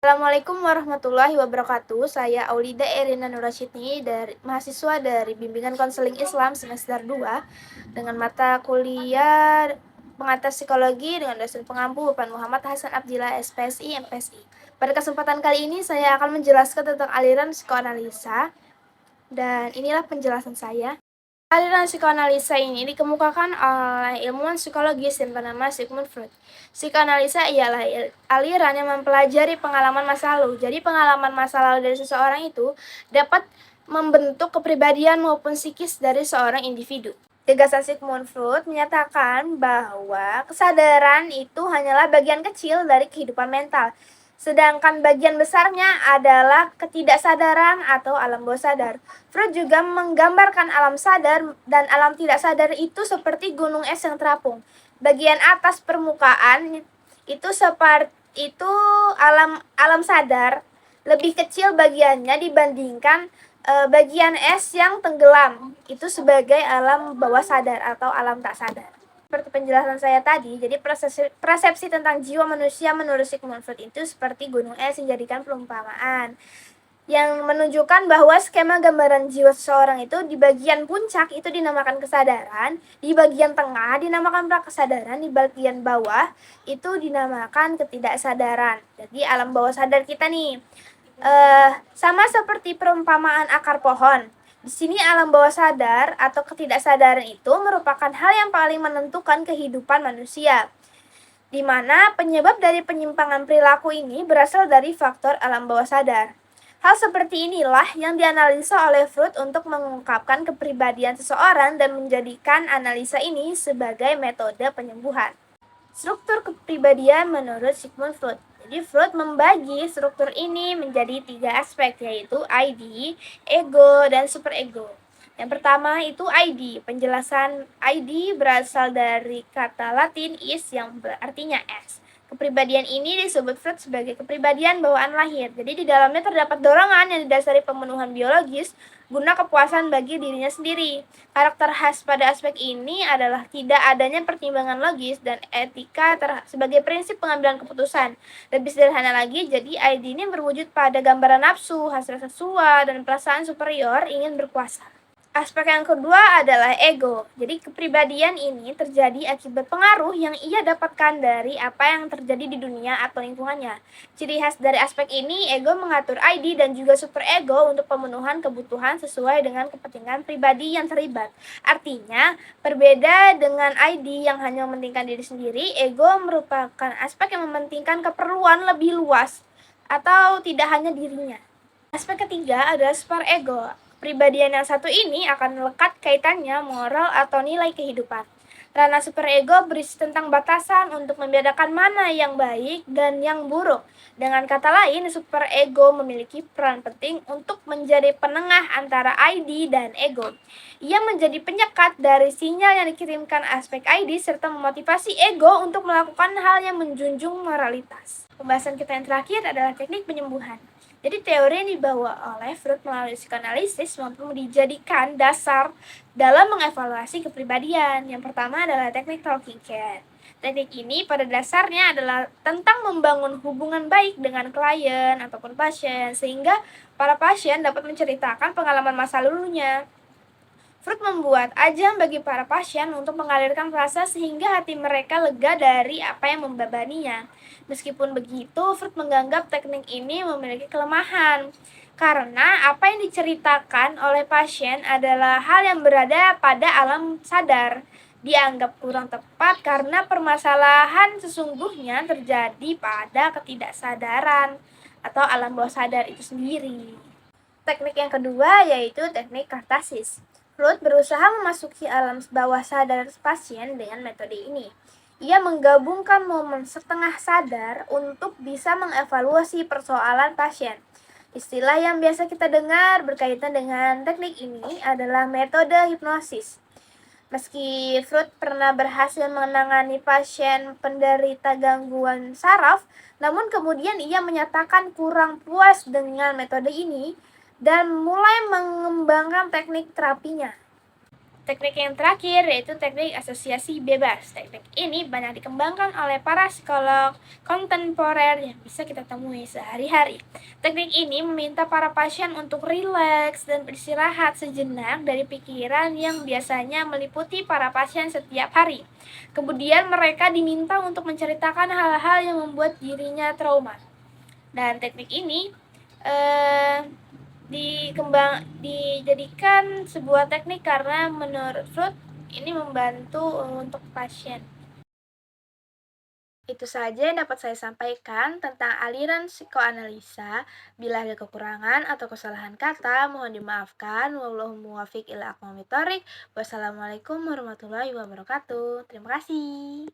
Assalamualaikum warahmatullahi wabarakatuh. Saya Aulida Erina Nurashidni, mahasiswa dari Bimbingan Konseling Islam semester 2 dengan mata kuliah Pengantar Psikologi dengan dosen pengampu Bapak Muhammad Hasan Abdillah SPSI MPSI. Pada kesempatan kali ini saya akan menjelaskan tentang aliran psikoanalisa dan inilah penjelasan saya. Aliran psikoanalisa ini dikemukakan oleh ilmuwan psikologis yang bernama Sigmund Freud. Psikoanalisa ialah aliran yang mempelajari pengalaman masa lalu. Jadi pengalaman masa lalu dari seseorang itu dapat membentuk kepribadian maupun psikis dari seorang individu. Gagasan Sigmund Freud menyatakan bahwa kesadaran itu hanyalah bagian kecil dari kehidupan mental, sedangkan bagian besarnya adalah ketidaksadaran atau alam bawah sadar. Freud juga menggambarkan alam sadar dan alam tidak sadar itu seperti gunung es yang terapung. Bagian atas permukaan itu alam sadar lebih kecil bagiannya dibandingkan bagian es yang tenggelam. Itu sebagai alam bawah sadar atau alam tak sadar. Seperti penjelasan saya tadi, jadi persepsi tentang jiwa manusia menurut Sigmund Freud itu seperti gunung es yang dijadikan perumpamaan, yang menunjukkan bahwa skema gambaran jiwa seseorang itu di bagian puncak itu dinamakan kesadaran, di bagian tengah dinamakan prakesadaran, di bagian bawah itu dinamakan ketidaksadaran. Jadi alam bawah sadar kita nih sama seperti perumpamaan akar pohon. Di sini alam bawah sadar atau ketidaksadaran itu merupakan hal yang paling menentukan kehidupan manusia, di mana penyebab dari penyimpangan perilaku ini berasal dari faktor alam bawah sadar. Hal seperti inilah yang dianalisa oleh Freud untuk mengungkapkan kepribadian seseorang dan menjadikan analisa ini sebagai metode penyembuhan. Struktur kepribadian menurut Sigmund Freud. Jadi Freud membagi struktur ini menjadi 3 aspek, yaitu ID, ego, dan superego. Yang pertama itu ID. Penjelasan ID berasal dari kata Latin is yang artinya es. Kepribadian ini disebut Freud sebagai kepribadian bawaan lahir. Jadi di dalamnya terdapat dorongan yang didasari pemenuhan biologis guna kepuasan bagi dirinya sendiri. Karakter khas pada aspek ini adalah tidak adanya pertimbangan logis dan etika sebagai prinsip pengambilan keputusan. Lebih sederhana lagi, jadi ID ini berwujud pada gambaran nafsu, hasrat seksual, dan perasaan superior ingin berkuasa. Aspek yang kedua adalah ego. Jadi kepribadian ini terjadi akibat pengaruh yang ia dapatkan dari apa yang terjadi di dunia atau lingkungannya. Ciri khas dari aspek ini, ego mengatur ID dan juga superego untuk pemenuhan kebutuhan sesuai dengan kepentingan pribadi yang terlibat. Artinya, berbeda dengan ID yang hanya mementingkan diri sendiri, ego merupakan aspek yang mementingkan keperluan lebih luas atau tidak hanya dirinya. Aspek ketiga adalah superego. Kepribadian yang satu ini akan lekat kaitannya moral atau nilai kehidupan. Ranah superego berisi tentang batasan untuk membedakan mana yang baik dan yang buruk. Dengan kata lain, superego memiliki peran penting untuk menjadi penengah antara ID dan ego. Ia menjadi penyekat dari sinyal yang dikirimkan aspek ID serta memotivasi ego untuk melakukan hal yang menjunjung moralitas. Pembahasan kita yang terakhir adalah teknik penyembuhan. Jadi teori yang dibawa oleh Freud melalui psikoanalisis mampu dijadikan dasar dalam mengevaluasi kepribadian. Yang pertama adalah teknik talking cat. Teknik ini pada dasarnya adalah tentang membangun hubungan baik dengan klien ataupun pasien, sehingga para pasien dapat menceritakan pengalaman masa lalunya. Freud membuat ajang bagi para pasien untuk mengalirkan rasa sehingga hati mereka lega dari apa yang membebaninya. Meskipun begitu, Freud menganggap teknik ini memiliki kelemahan, karena apa yang diceritakan oleh pasien adalah hal yang berada pada alam sadar. Dianggap kurang tepat karena permasalahan sesungguhnya terjadi pada ketidaksadaran atau alam bawah sadar itu sendiri. Teknik yang kedua yaitu teknik kartasis. Freud berusaha memasuki alam bawah sadar pasien dengan metode ini. Ia menggabungkan momen setengah sadar untuk bisa mengevaluasi persoalan pasien. Istilah yang biasa kita dengar berkaitan dengan teknik ini adalah metode hipnosis. Meski Freud pernah berhasil menangani pasien penderita gangguan saraf, namun kemudian ia menyatakan kurang puas dengan metode ini dan mulai mengembangkan teknik terapinya. Teknik yang terakhir yaitu teknik asosiasi bebas. Teknik ini banyak dikembangkan oleh para psikolog kontemporer yang bisa kita temui sehari-hari. Teknik ini meminta para pasien untuk rileks dan beristirahat sejenak dari pikiran yang biasanya meliputi para pasien setiap hari. Kemudian mereka diminta untuk menceritakan hal-hal yang membuat dirinya trauma. Dan teknik ini dijadikan sebuah teknik karena menurut Freud ini membantu untuk pasien. Itu saja yang dapat saya sampaikan tentang aliran psikoanalisa. Bila ada kekurangan atau kesalahan kata, mohon dimaafkan. Wallahu muwaffiq ila aqwamit thoriq. Wassalamualaikum warahmatullahi wabarakatuh. Terima kasih.